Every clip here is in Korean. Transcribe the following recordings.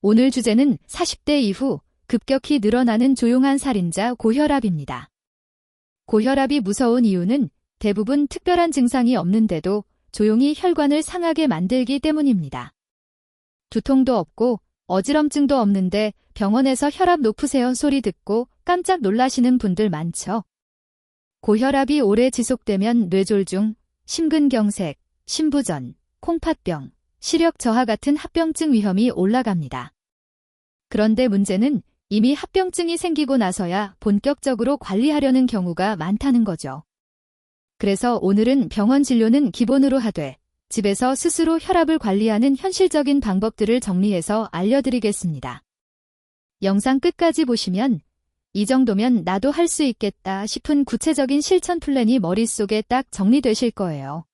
오늘 주제는 40대 이후 급격히 늘어나는 조용한 살인자 고혈압입니다. 고혈압이 무서운 이유는 대부분 특별한 증상이 없는데도 조용히 혈관을 상하게 만들기 때문입니다. 두통도 없고 어지럼증도 없는데 병원에서 혈압 높으세요 소리 듣고 깜짝 놀라시는 분들 많죠. 고혈압이 오래 지속되면 뇌졸중, 심근경색, 심부전, 콩팥병, 시력 저하 같은 합병증 위험이 올라갑니다. 그런데 문제는 이미 합병증이 생기고 나서야 본격적으로 관리하려는 경우가 많다는 거죠. 그래서 오늘은 병원 진료는 기본으로 하되 집에서 스스로 혈압을 관리하는 현실적인 방법들을 정리해서 알려드리겠습니다. 영상 끝까지 보시면 이 정도면 나도 할 수 있겠다 싶은 구체적인 실천 플랜이 머릿속에 딱 정리되실 거예요.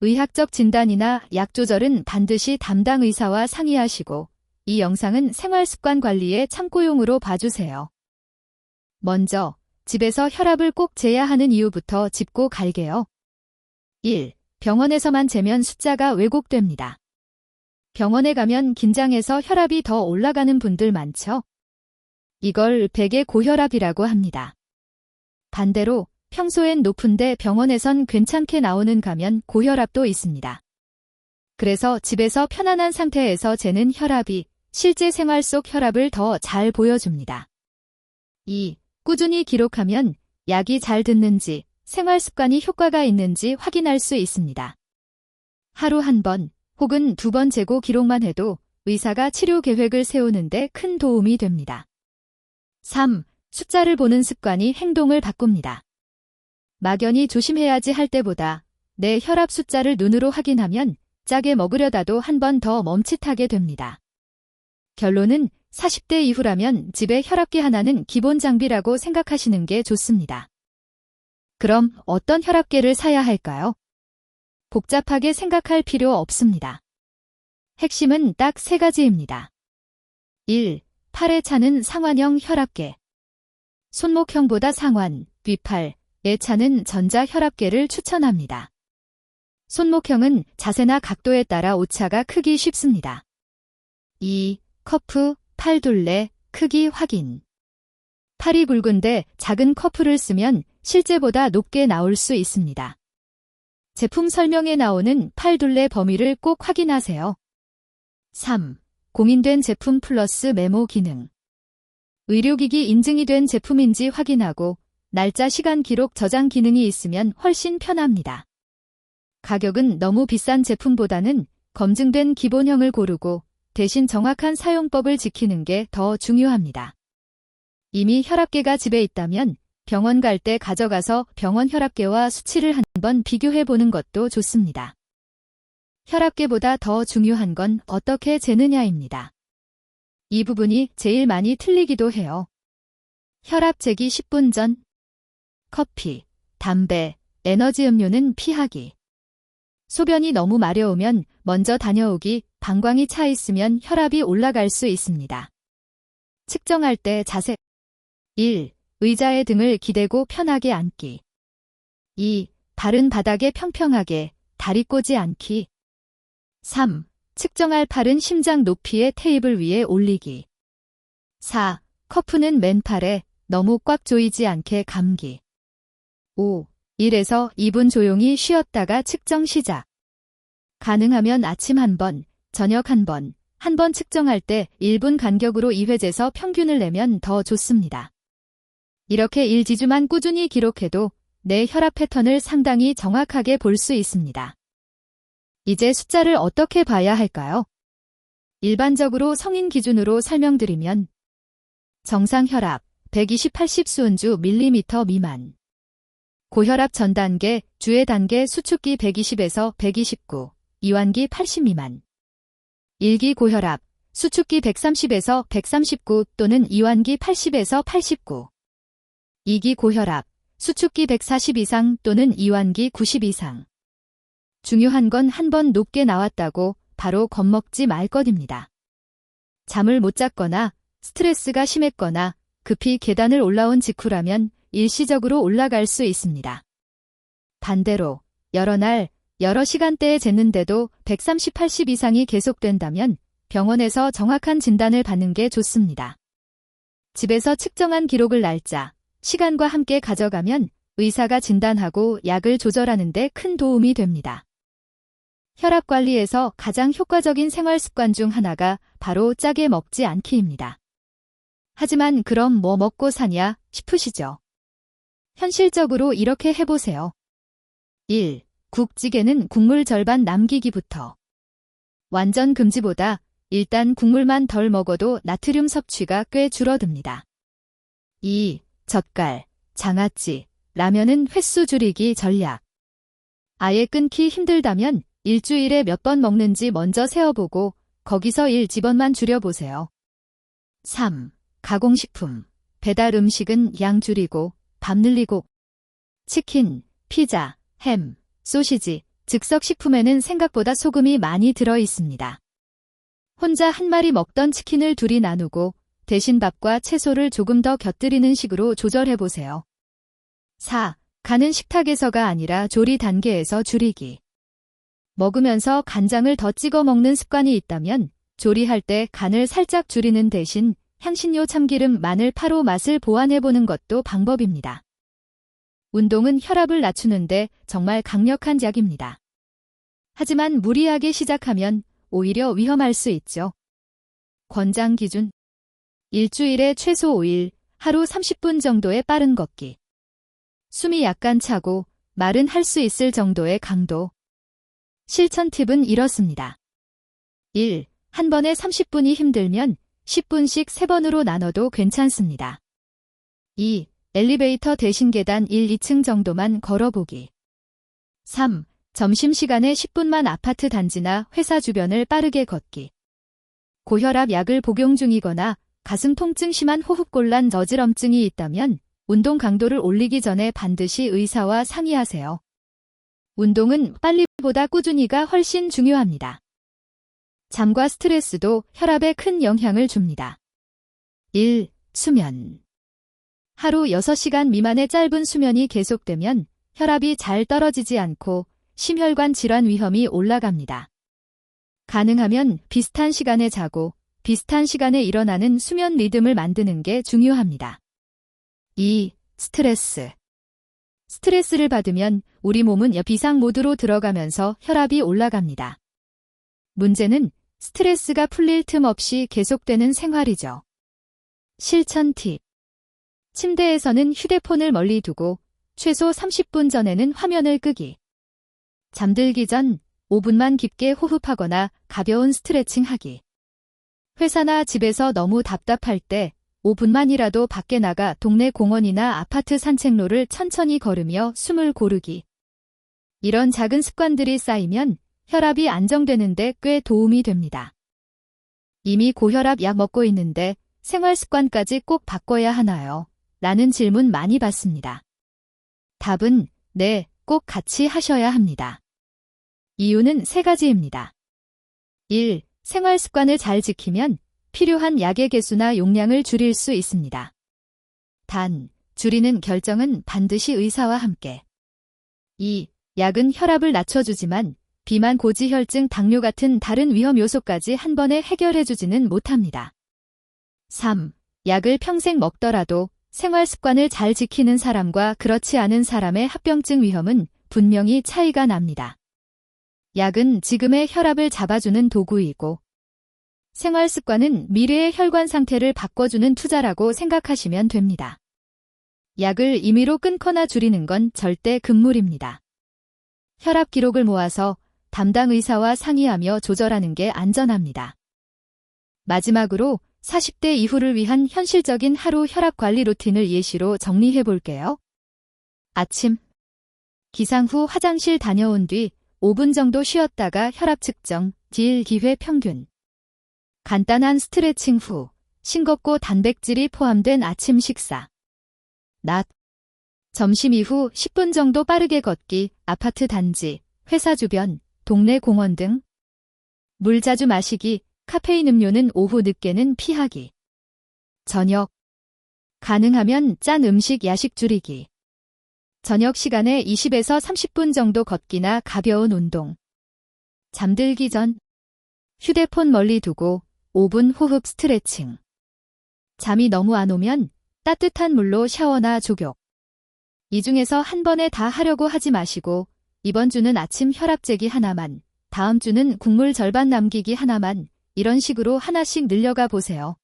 의학적 진단이나 약 조절은 반드시 담당 의사와 상의하시고 이 영상은 생활습관 관리의 참고용으로 봐주세요. 먼저 집에서 혈압을 꼭 재야 하는 이유부터 짚고 갈게요. 1. 병원에서만 재면 숫자가 왜곡됩니다. 병원에 가면 긴장해서 혈압이 더 올라가는 분들 많죠? 이걸 백의 고혈압이라고 합니다. 반대로 평소엔 높은데 병원에선 괜찮게 나오는 가면 고혈압도 있습니다. 그래서 집에서 편안한 상태에서 재는 혈압이 실제 생활 속 혈압을 더 잘 보여줍니다. 2. 꾸준히 기록하면 약이 잘 듣는지 생활 습관이 효과가 있는지 확인할 수 있습니다. 하루 한 번 혹은 2번 재고 기록만 해도 의사가 치료 계획을 세우는데 큰 도움이 됩니다. 3. 숫자를 보는 습관이 행동을 바꿉니다. 막연히 조심해야지 할 때보다 내 혈압 숫자를 눈으로 확인하면 짜게 먹으려다도 한 번 더 멈칫하게 됩니다. 결론은 40대 이후라면 집에 혈압계 하나는 기본 장비라고 생각하시는 게 좋습니다. 그럼 어떤 혈압계를 사야 할까요? 복잡하게 생각할 필요 없습니다. 핵심은 딱 3가지입니다. 1. 팔에 차는 상완형 혈압계. 손목형보다 상완, 윗팔에 차는 전자 혈압계를 추천합니다. 손목형은 자세나 각도에 따라 오차가 크기 쉽습니다. 2. 커프, 팔둘레, 크기 확인. 팔이 굵은데 작은 커프를 쓰면 실제보다 높게 나올 수 있습니다. 제품 설명에 나오는 팔둘레 범위를 꼭 확인하세요. 3. 공인된 제품 플러스 메모 기능. 의료기기 인증이 된 제품인지 확인하고 날짜 시간 기록 저장 기능이 있으면 훨씬 편합니다. 가격은 너무 비싼 제품보다는 검증된 기본형을 고르고 대신 정확한 사용법을 지키는 게 더 중요합니다. 이미 혈압계가 집에 있다면 병원 갈 때 가져가서 병원 혈압계와 수치를 한번 비교해 보는 것도 좋습니다. 혈압계보다 더 중요한 건 어떻게 재느냐입니다. 이 부분이 제일 많이 틀리기도 해요. 혈압 재기 10분 전. 커피, 담배, 에너지 음료는 피하기. 소변이 너무 마려우면 먼저 다녀오기, 방광이 차 있으면 혈압이 올라갈 수 있습니다. 측정할 때 자세. 1. 의자에 등을 기대고 편하게 앉기. 2. 발은 바닥에 평평하게, 다리 꼬지 않기. 3. 측정할 팔은 심장 높이의 테이블 위에 올리기. 4. 커프는 맨팔에 너무 꽉 조이지 않게 감기. 5. 1에서 2분 조용히 쉬었다가 측정 시작. 가능하면 아침 한 번, 저녁 한 번, 한 번 측정할 때 1분 간격으로 2회 재서 평균을 내면 더 좋습니다. 이렇게 1지주만 꾸준히 기록해도 내 혈압 패턴을 상당히 정확하게 볼 수 있습니다. 이제 숫자를 어떻게 봐야 할까요? 일반적으로 성인 기준으로 설명드리면 정상 혈압 120/80 수은주 밀리미터 미만. 고혈압 전 단계, 주의 단계 수축기 120에서 129, 이완기 80 미만. 1기 고혈압, 수축기 130에서 139 또는 이완기 80에서 89. 2기 고혈압, 수축기 140 이상 또는 이완기 90 이상. 중요한 건 한 번 높게 나왔다고 바로 겁먹지 말 것입니다. 잠을 못 잤거나 스트레스가 심했거나 급히 계단을 올라온 직후라면 일시적으로 올라갈 수 있습니다. 반대로 여러 날, 여러 시간대에 쟀는데도 130/80 이상이 계속된다면 병원에서 정확한 진단을 받는 게 좋습니다. 집에서 측정한 기록을 날짜, 시간과 함께 가져가면 의사가 진단하고 약을 조절하는 데 큰 도움이 됩니다. 혈압 관리에서 가장 효과적인 생활 습관 중 하나가 바로 짜게 먹지 않기입니다. 하지만 그럼 뭐 먹고 사냐 싶으시죠? 현실적으로 이렇게 해보세요. 1. 국찌개는 국물 절반 남기기부터. 완전 금지보다 일단 국물만 덜 먹어도 나트륨 섭취가 꽤 줄어듭니다. 2. 젓갈, 장아찌, 라면은 횟수 줄이기 전략. 아예 끊기 힘들다면 일주일에 몇 번 먹는지 먼저 세어보고 거기서 1지번만 줄여보세요. 3. 가공식품, 배달 음식은 양 줄이고 밥 늘리고. 치킨, 피자, 햄, 소시지, 즉석식품에는 생각보다 소금이 많이 들어 있습니다. 혼자 한 마리 먹던 치킨을 둘이 나누고 대신 밥과 채소를 조금 더 곁들이는 식으로 조절해보세요. 4. 간은 식탁에서가 아니라 조리 단계에서 줄이기. 먹으면서 간장을 더 찍어 먹는 습관이 있다면 조리할 때 간을 살짝 줄이는 대신 향신료 참기름, 마늘, 파로 맛을 보완해보는 것도 방법입니다. 운동은 혈압을 낮추는데 정말 강력한 약입니다. 하지만 무리하게 시작하면 오히려 위험할 수 있죠. 권장 기준: 일주일에 최소 5일, 하루 30분 정도의 빠른 걷기. 숨이 약간 차고 말은 할 수 있을 정도의 강도. 실천 팁은 이렇습니다. 1. 한 번에 30분이 힘들면 10분씩 3번으로 나눠도 괜찮습니다. 2. 엘리베이터 대신 계단 1, 2층 정도만 걸어보기. 3. 점심시간에 10분만 아파트 단지나 회사 주변을 빠르게 걷기. 고혈압 약을 복용 중이거나 가슴 통증, 심한 호흡곤란, 어지럼증이 있다면 운동 강도를 올리기 전에 반드시 의사와 상의하세요. 운동은 빨리보다 꾸준히가 훨씬 중요합니다. 잠과 스트레스도 혈압에 큰 영향을 줍니다. 1. 수면. 하루 6시간 미만의 짧은 수면이 계속되면 혈압이 잘 떨어지지 않고 심혈관 질환 위험이 올라갑니다. 가능하면 비슷한 시간에 자고 비슷한 시간에 일어나는 수면 리듬을 만드는 게 중요합니다. 2. 스트레스. 스트레스를 받으면 우리 몸은 비상 모드로 들어가면서 혈압이 올라갑니다. 문제는 스트레스가 풀릴 틈 없이 계속되는 생활이죠. 실천 팁. 침대에서는 휴대폰을 멀리 두고 최소 30분 전에는 화면을 끄기. 잠들기 전 5분만 깊게 호흡하거나 가벼운 스트레칭 하기. 회사나 집에서 너무 답답할 때 5분만이라도 밖에 나가 동네 공원이나 아파트 산책로를 천천히 걸으며 숨을 고르기. 이런 작은 습관들이 쌓이면 혈압이 안정되는데 꽤 도움이 됩니다. 이미 고혈압 약 먹고 있는데 생활 습관까지 꼭 바꿔야 하나요? 라는 질문 많이 받습니다. 답은 네, 꼭 같이 하셔야 합니다. 이유는 3가지입니다. 1. 생활 습관을 잘 지키면 필요한 약의 개수나 용량을 줄일 수 있습니다. 단, 줄이는 결정은 반드시 의사와 함께. 2. 약은 혈압을 낮춰주지만 비만, 고지혈증, 당뇨 같은 다른 위험 요소까지 한 번에 해결해주지는 못합니다. 3. 약을 평생 먹더라도 생활 습관을 잘 지키는 사람과 그렇지 않은 사람의 합병증 위험은 분명히 차이가 납니다. 약은 지금의 혈압을 잡아주는 도구이고 생활 습관은 미래의 혈관 상태를 바꿔주는 투자라고 생각하시면 됩니다. 약을 임의로 끊거나 줄이는 건 절대 금물입니다. 혈압 기록을 모아서 담당 의사와 상의하며 조절하는 게 안전합니다. 마지막으로 40대 이후를 위한 현실적인 하루 혈압 관리 루틴을 예시로 정리해 볼게요. 아침. 기상 후 화장실 다녀온 뒤 5분 정도 쉬었다가 혈압 측정, 딜 기회 평균. 간단한 스트레칭 후 싱겁고 단백질이 포함된 아침 식사. 낮. 점심 이후 10분 정도 빠르게 걷기, 아파트 단지, 회사 주변, 동네 공원 등. 물 자주 마시기, 카페인 음료는 오후 늦게는 피하기. 저녁. 가능하면 짠 음식, 야식 줄이기. 저녁 시간에 20에서 30분 정도 걷기나 가벼운 운동. 잠들기 전. 휴대폰 멀리 두고 5분 호흡 스트레칭. 잠이 너무 안 오면 따뜻한 물로 샤워나 족욕. 이 중에서 한 번에 다 하려고 하지 마시고 이번 주는 아침 혈압 재기 하나만, 다음 주는 국물 절반 남기기 하나만 이런 식으로 하나씩 늘려가 보세요.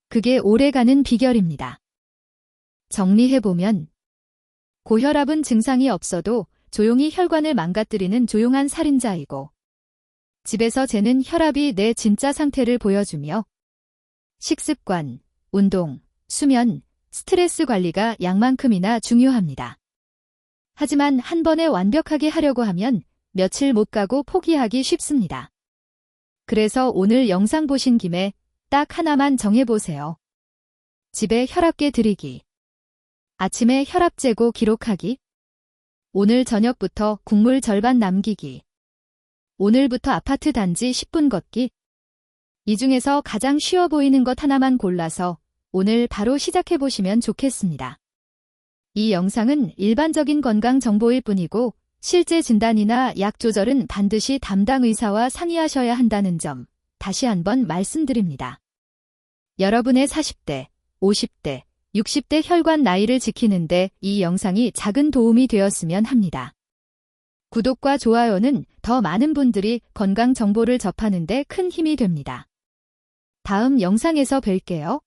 그게 오래가는 비결입니다. 정리해보면 고혈압은 증상이 없어도 조용히 혈관을 망가뜨리는 조용한 살인자이고 집에서 재는 혈압이 내 진짜 상태를 보여주며 식습관, 운동, 수면, 스트레스 관리가 약만큼이나 중요합니다. 하지만 한 번에 완벽하게 하려고 하면 며칠 못 가고 포기하기 쉽습니다. 그래서 오늘 영상 보신 김에 딱 하나만 정해보세요. 집에 혈압계 들이기. 아침에 혈압 재고 기록하기. 오늘 저녁부터 국물 절반 남기기. 오늘부터 아파트 단지 10분 걷기. 이 중에서 가장 쉬워 보이는 것 하나만 골라서 오늘 바로 시작해보시면 좋겠습니다. 이 영상은 일반적인 건강 정보일 뿐이고 실제 진단이나 약 조절은 반드시 담당 의사와 상의하셔야 한다는 점 다시 한번 말씀드립니다. 여러분의 40대, 50대, 60대 혈관 나이를 지키는데 이 영상이 작은 도움이 되었으면 합니다. 구독과 좋아요는 더 많은 분들이 건강 정보를 접하는 데 큰 힘이 됩니다. 다음 영상에서 뵐게요.